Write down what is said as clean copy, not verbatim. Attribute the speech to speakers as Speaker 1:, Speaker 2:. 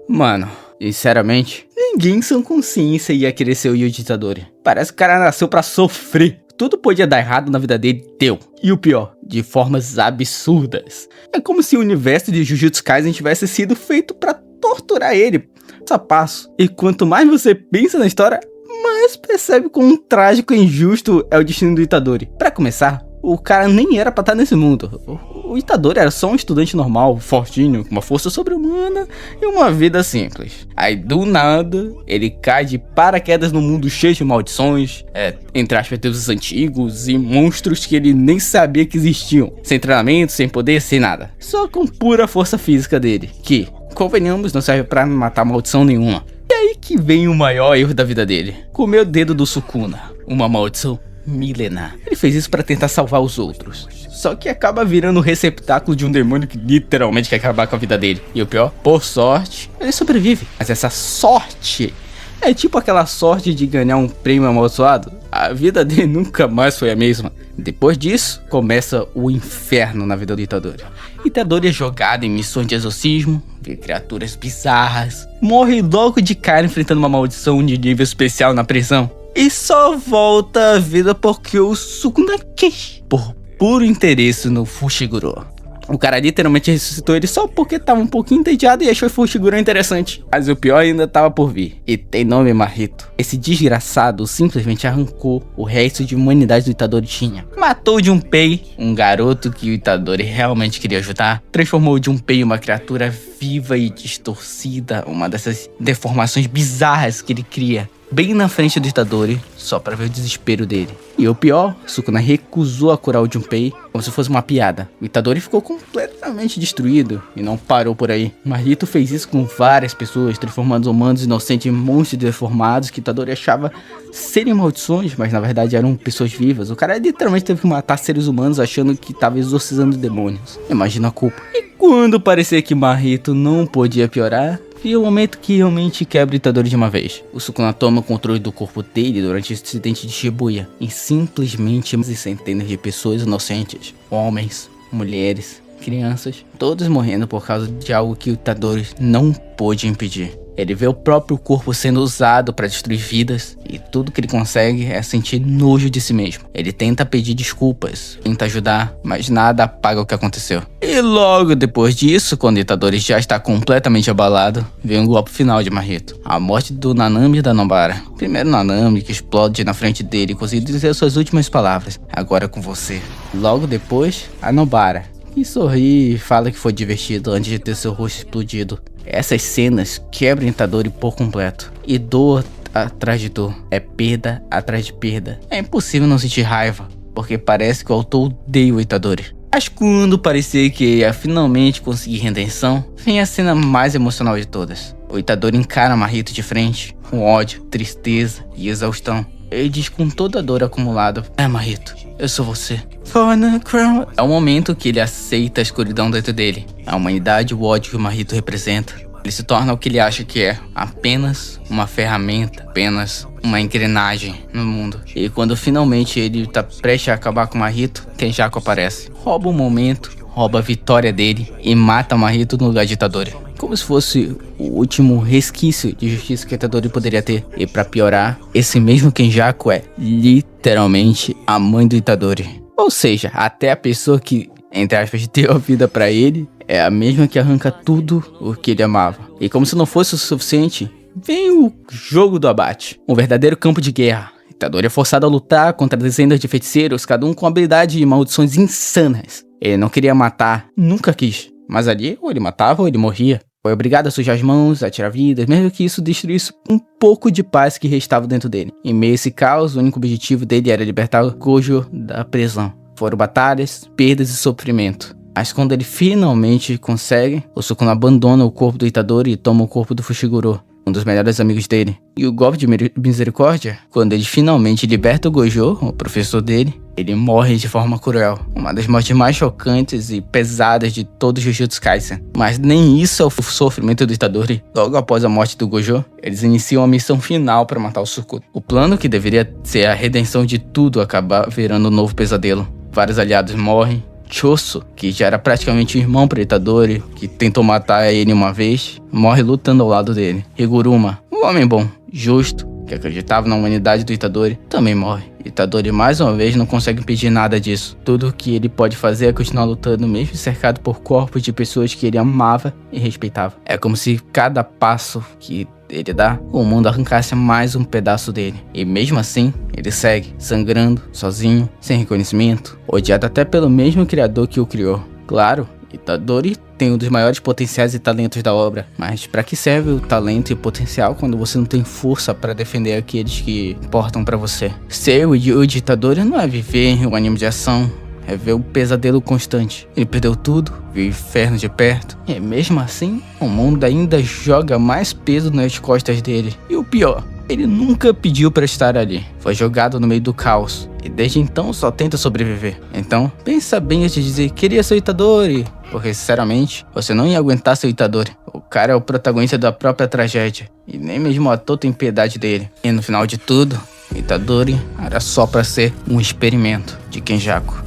Speaker 1: Mano, sinceramente, ninguém em sã consciência ia querer ser o Yuji Itadori. Parece que o cara nasceu pra sofrer. Tudo podia dar errado na vida dele, deu. E o pior, de formas absurdas. É como se o universo de Jujutsu Kaisen tivesse sido feito pra torturar ele, passo a passo. E quanto mais você pensa na história, mais percebe quão trágico e injusto é o destino do Itadori. Pra começar, o cara nem era pra estar nesse mundo. O Itadori era só um estudante normal, fortinho, com uma força sobre-humana e uma vida simples. Aí do nada, ele cai de paraquedas num mundo cheio de maldições, entre aspas, deuses antigos e monstros que ele nem sabia que existiam. Sem treinamento, sem poder, sem nada. Só com pura força física dele, que, convenhamos, não serve pra matar maldição nenhuma. E aí que vem o maior erro da vida dele. Comer o dedo do Sukuna, uma maldição milenar. Ele fez isso pra tentar salvar os outros. Só que acaba virando o receptáculo de um demônio que literalmente quer acabar com a vida dele. E o pior, por sorte, ele sobrevive. Mas essa sorte é tipo aquela sorte de ganhar um prêmio amaldiçoado. A vida dele nunca mais foi a mesma. Depois disso, começa o inferno na vida do Itadori. Itadori é jogado em missões de exorcismo, vê criaturas bizarras, morre logo de cara enfrentando uma maldição de nível especial na prisão. E só volta à vida porque o Sukuna quis, por puro interesse no Fushiguro. O cara literalmente ressuscitou ele só porque tava um pouquinho entediado e achou o Fushiguro interessante. Mas o pior ainda tava por vir. E tem nome Mahito. Esse desgraçado simplesmente arrancou o resto de humanidade do Itadori tinha. Matou Junpei, um garoto que o Itadori realmente queria ajudar. Transformou Junpei em uma criatura viva e distorcida. Uma dessas deformações bizarras que ele cria bem na frente do Itadori, só pra ver o desespero dele. E o pior, Sukuna recusou a curar o Junpei como se fosse uma piada. O Itadori ficou completamente destruído e não parou por aí. Mahito fez isso com várias pessoas, transformando humanos inocentes em monstros deformados que o Itadori achava serem maldições, mas na verdade eram pessoas vivas. O cara literalmente teve que matar seres humanos achando que estava exorcizando demônios. Imagina a culpa. E quando parecia que Mahito não podia piorar, e o momento que realmente quebra o Itadori de uma vez. O Sukuna toma o controle do corpo dele durante o acidente de Shibuya. E simplesmente centenas de pessoas inocentes. Homens, mulheres, crianças. Todos morrendo por causa de algo que o Itadori não pôde impedir. Ele vê o próprio corpo sendo usado para destruir vidas. E tudo que ele consegue é sentir nojo de si mesmo. Ele tenta pedir desculpas, tenta ajudar, mas nada apaga o que aconteceu. E logo depois disso, quando o Itadori já está completamente abalado, vem o golpe final de Mahito. A morte do Nanami e da Nobara. Primeiro Nanami, que explode na frente dele e consegue dizer suas últimas palavras. Agora com você. Logo depois, a Nobara, que sorri e fala que foi divertido antes de ter seu rosto explodido. Essas cenas quebram o Itadori por completo. E dor atrás de dor. É perda atrás de perda. É impossível não sentir raiva, porque parece que o autor odeia o Itadori. Mas quando parecia que ia finalmente conseguir redenção, vem a cena mais emocional de todas. O Itadori encara Mahito de frente, com ódio, tristeza e exaustão. Ele diz com toda a dor acumulada: Mahito, eu sou você. É o momento que ele aceita a escuridão dentro dele. A humanidade e o ódio que o Mahito representa. Ele se torna o que ele acha que é. Apenas uma ferramenta. Apenas uma engrenagem no mundo. E quando finalmente ele tá prestes a acabar com o Mahito, Kenjaku aparece. Rouba o momento, rouba a vitória dele e mata o Mahito no lugar de Itadori. Como se fosse o último resquício de justiça que Itadori poderia ter. E pra piorar, esse mesmo Kenjaku é literalmente a mãe do Itadori. Ou seja, até a pessoa que, entre aspas, deu a vida pra ele é a mesma que arranca tudo o que ele amava. E como se não fosse o suficiente, vem o jogo do abate. Um verdadeiro campo de guerra. Itadori é forçado a lutar contra dezenas de feiticeiros, cada um com habilidade e maldições insanas. Ele não queria matar, nunca quis. Mas ali, ou ele matava ou ele morria. Foi obrigado a sujar as mãos, a tirar vidas, mesmo que isso destruísse um pouco de paz que restava dentro dele. Em meio a esse caos, o único objetivo dele era libertar Gojo da prisão. Foram batalhas, perdas e sofrimento. Mas quando ele finalmente consegue, o Sukuna abandona o corpo do Itadori e toma o corpo do Fushiguro, um dos melhores amigos dele. E o golpe de misericórdia, quando ele finalmente liberta o Gojo, o professor dele, ele morre de forma cruel. Uma das mortes mais chocantes e pesadas de todo Jujutsu Kaisen. Mas nem isso é o sofrimento do Itadori. Logo após a morte do Gojo, eles iniciam a missão final para matar o Sukuto. O plano que deveria ser a redenção de tudo acaba virando um novo pesadelo. Vários aliados morrem, Choso, que já era praticamente um irmão para Itadori, que tentou matar ele uma vez, morre lutando ao lado dele. Higuruma, um homem bom, justo, que acreditava na humanidade do Itadori, também morre. Itadori mais uma vez não consegue impedir nada disso. Tudo que ele pode fazer é continuar lutando mesmo cercado por corpos de pessoas que ele amava e respeitava. É como se cada passo que ele dá, o mundo arrancasse mais um pedaço dele. E mesmo assim, ele segue, sangrando, sozinho, sem reconhecimento, odiado até pelo mesmo criador que o criou. Claro, Itadori tem um dos maiores potenciais e talentos da obra, mas para que serve o talento e potencial quando você não tem força para defender aqueles que importam para você? Ser o Yuji Itadori não é viver um anime de ação, é ver o pesadelo constante. Ele perdeu tudo, viu o inferno de perto, e mesmo assim, o mundo ainda joga mais peso nas costas dele. E o pior, ele nunca pediu para estar ali, foi jogado no meio do caos, e desde então só tenta sobreviver. Então, pensa bem antes de dizer, queria ser o Itadori, porque sinceramente, você não ia aguentar ser o Itadori. O cara é o protagonista da própria tragédia, e nem mesmo o ator tem piedade dele. E no final de tudo, Itadori era só para ser um experimento de Kenjaku.